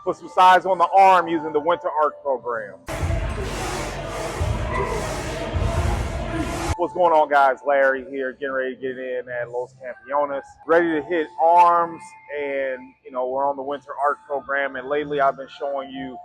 Put some size on the arm using the Winter Arc program. What's going on, guys? Larry here, getting ready to get in at Los Campeones. Ready to hit arms, and we're on the Winter Arc program. And lately, I've been showing you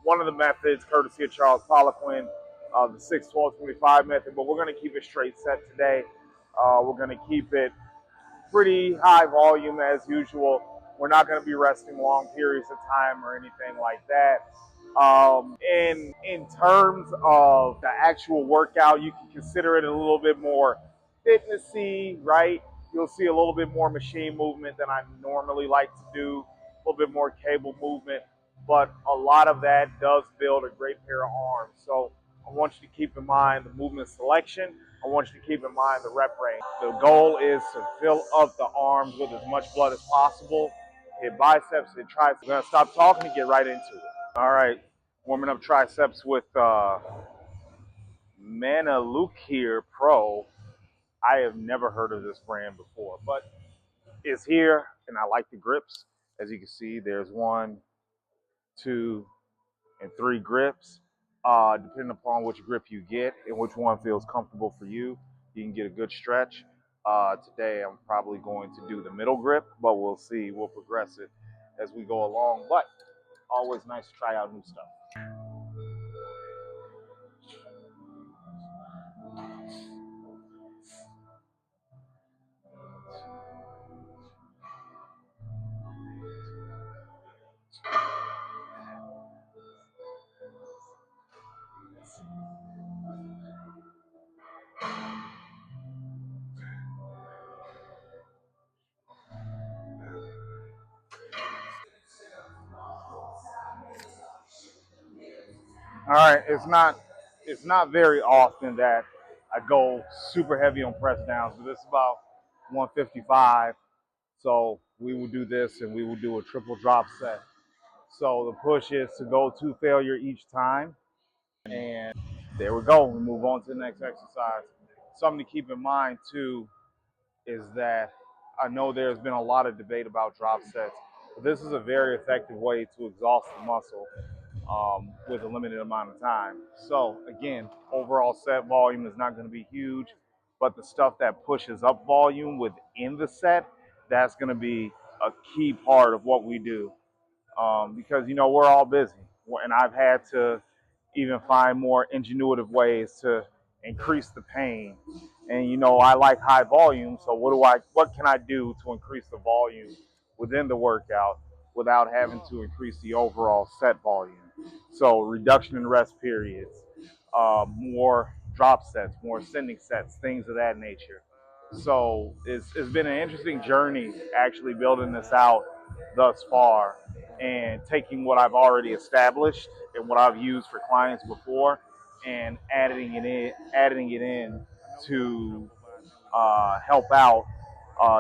one of the methods, courtesy of Charles Poliquin, the 6-12-25 method. But we're going to keep it straight set today. We're going to keep it pretty high volume as usual. We're not going to be resting long periods of time or anything like that. In terms of the actual workout, you can consider it a little bit more fitnessy, right? You'll see a little bit more machine movement than I normally like to do, a little bit more cable movement, but a lot of that does build a great pair of arms. So I want you to keep in mind the movement selection. I want you to keep in mind the rep range. The goal is to fill up the arms with as much blood as possible. Hit biceps, hit triceps. We're going to stop talking and get right into it. All right, warming up triceps with Manalukir Pro. I have never heard of this brand before, but it's here, and I like the grips. As you can see, there's 1, 2, and 3 grips. Depending upon which grip you get and which one feels comfortable for you, you can get a good stretch. Today, I'm probably going to do the middle grip, but we'll see. We'll progress it as we go along. But always nice to try out new stuff. All right, it's not very often that I go super heavy on press downs, but this is about 155. So we will do this, and we will do a triple drop set. So the push is to go to failure each time, and there we go. We move on to the next exercise. Something to keep in mind too is that I know there's been a lot of debate about drop sets, but this is a very effective way to exhaust the muscle with a limited amount of time. So again, overall set volume is not going to be huge, but the stuff that pushes up volume within the set, that's going to be a key part of what we do. Because we're all busy, and I've had to even find more ingenuitive ways to increase the pain. And I like high volume, so what can I do to increase the volume within the workout without having to increase the overall set volume? So reduction in rest periods, more drop sets, more ascending sets, things of that nature. So it's been an interesting journey actually building this out thus far, and taking what I've already established and what I've used for clients before, and adding it in to help out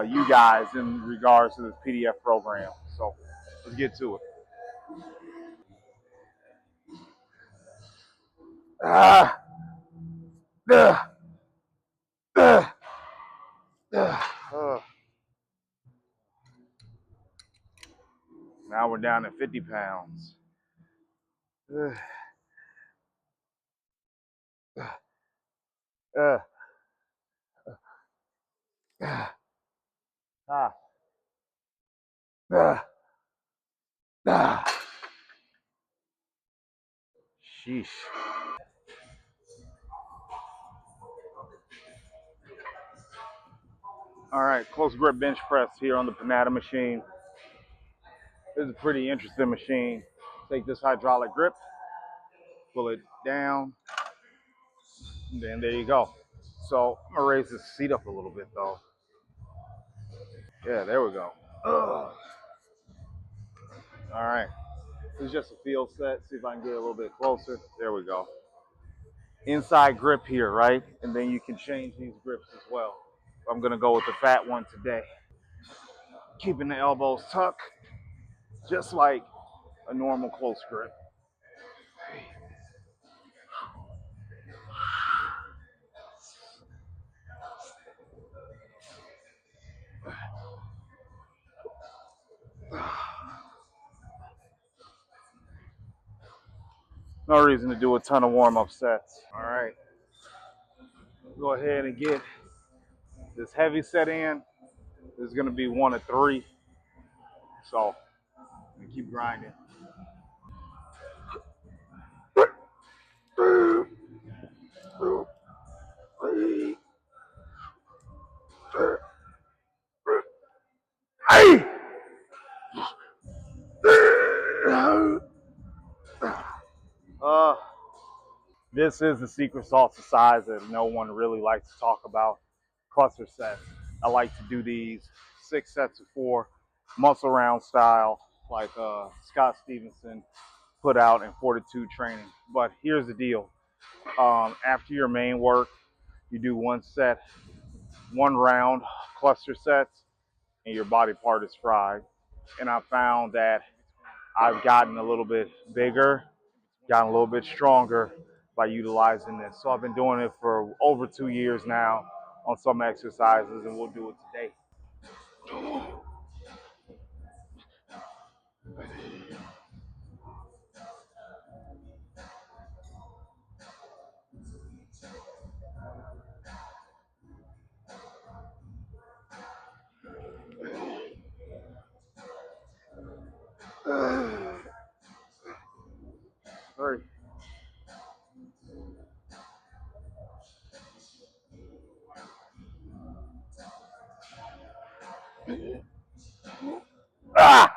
you guys in regards to this PDF program. So let's get to it. Ah, uh, uh, uh. Now we're down at 50 pounds. Uh, uh, uh, ah, uh, Sheesh. All right, close grip bench press here on the Panada machine. This is a pretty interesting machine. Take this hydraulic grip, pull it down, and then there you go. So I'm gonna raise this seat up a little bit though. Yeah, there we go. Ugh. All right, this is just a field set. See if I can get a little bit closer. There we go. Inside grip here, right? And then you can change these grips as well. I'm gonna go with the fat one today. Keeping the elbows tucked, just like a normal close grip. No reason to do a ton of warm-up sets. All right, go ahead and get this heavy set in. This is gonna be 1 of 3, so we keep grinding. Hey! Uh, this is the secret sauce of size that no one really likes to talk about. Cluster sets. I like to do these 6 sets of 4, muscle round style, like Scott Stevenson put out in Fortitude Training. But here's the deal. After your main work, you do 1 set, 1 round cluster sets, and your body part is fried. And I found that I've gotten a little bit bigger, gotten a little bit stronger by utilizing this. So I've been doing it for over 2 years now on some exercises, and we'll do it today. Three. Ah!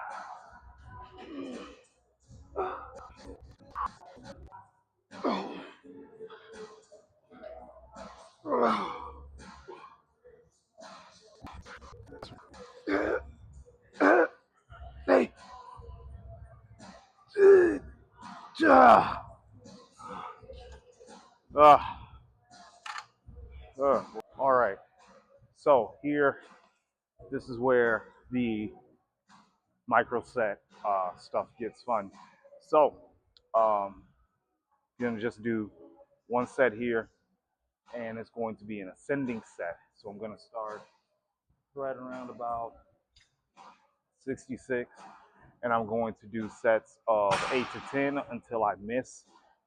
Hey. All right. So here, this is where the micro set stuff gets fun. So you're gonna just do 1 set here, and it's going to be an ascending set. So I'm gonna start right around about 66, and I'm going to do sets of 8 to 10 until I miss,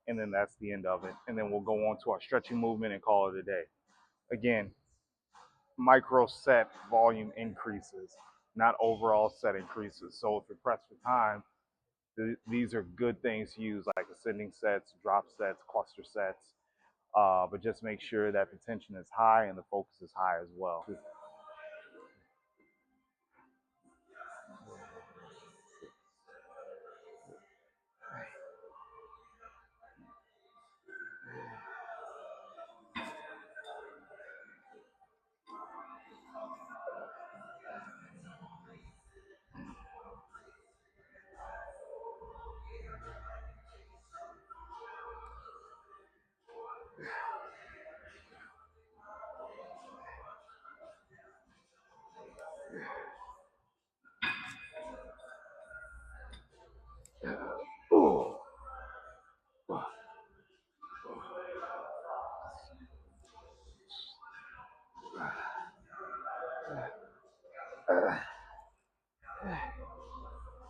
and then that's the end of it. And then we'll go on to our stretching movement and call it a day. Again, micro set volume increases, not overall set increases. So if you're pressed for time, these are good things to use, like ascending sets, drop sets, cluster sets. But just make sure that the tension is high and the focus is high as well.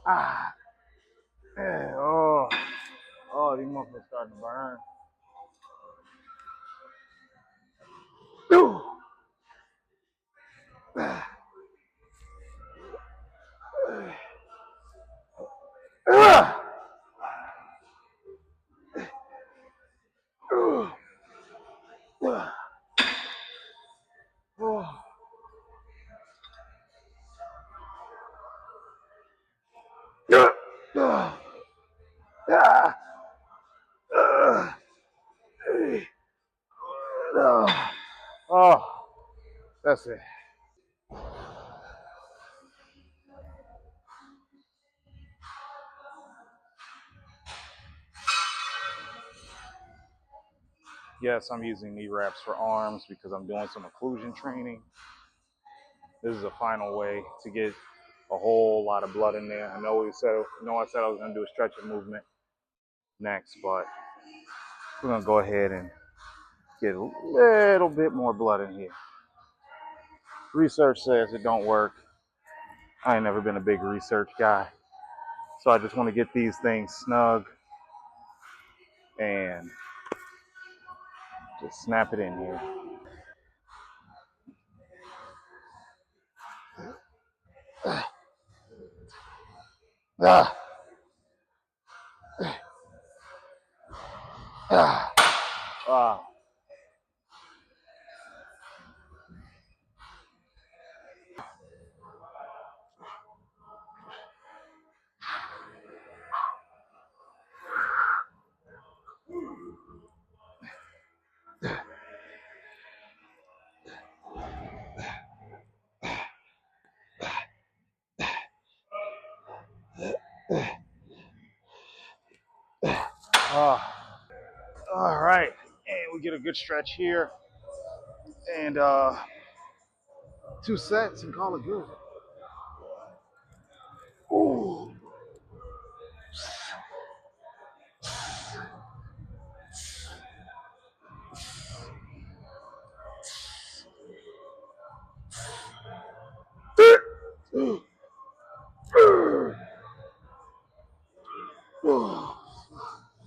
Ah, oh, oh, these muscles starting to burn. Oh, that's it. Yes, I'm using knee wraps for arms because I'm doing some occlusion training. This is a final way to get a whole lot of blood in there. I know I said I was gonna do a stretching movement next, but we're gonna go ahead and get a little bit more blood in here. Research says it don't work. I ain't never been a big research guy, so I just want to get these things snug and just snap it in here. Ah, ah, ah. Ah. All right, and we get a good stretch here, and 2 sets and call it good. Ooh.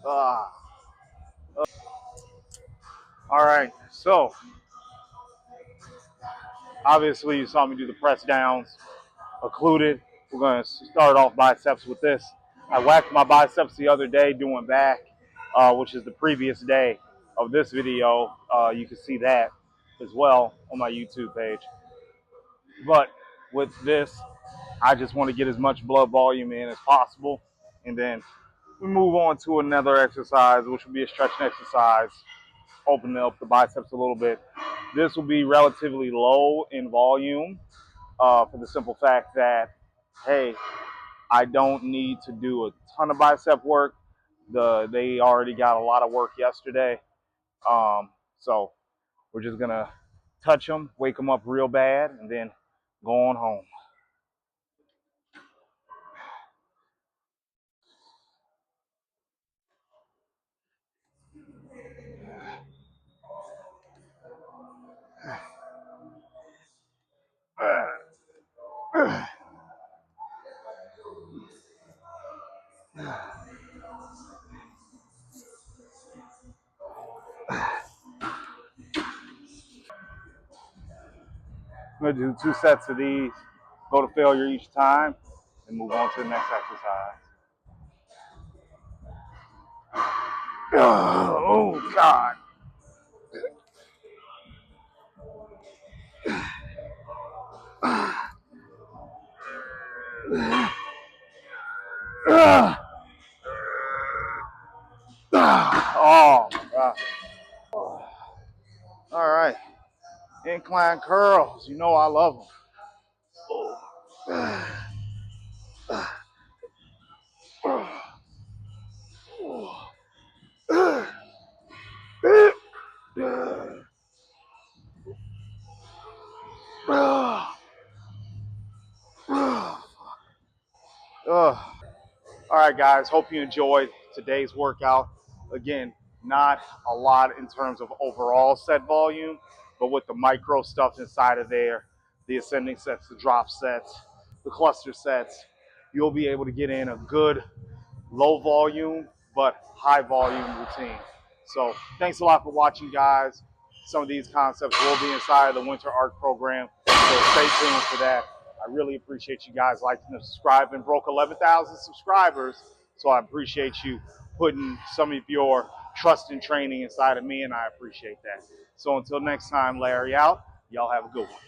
Ah. All right, so obviously you saw me do the press downs, occluded. We're going to start off biceps with this. I whacked my biceps the other day doing back, which is the previous day of this video. You can see that as well on my YouTube page. But with this, I just want to get as much blood volume in as possible. And then we move on to another exercise, which will be a stretching exercise, opening up the biceps a little bit. This will be relatively low in volume for the simple fact that, hey, I don't need to do a ton of bicep work. They already got a lot of work yesterday. So we're just going to touch them, wake them up real bad, and then go on home. I'm going to do 2 sets of these, go to failure each time, and move on to the next exercise. Oh, God. Oh, God. All right. Incline curls. You know I love them. All right, guys. Hope you enjoyed today's workout. Again, not a lot in terms of overall set volume, but with the micro stuff inside of there, the ascending sets, the drop sets, the cluster sets, you'll be able to get in a good low volume but high volume routine. So thanks a lot for watching, guys. Some of these concepts will be inside of the Winter Art program, so stay tuned for that. I really appreciate you guys liking and subscribing. Broke 11,000 subscribers, so I appreciate you putting some of your trust and training inside of me, and I appreciate that. So until next time, Larry out. Y'all have a good one.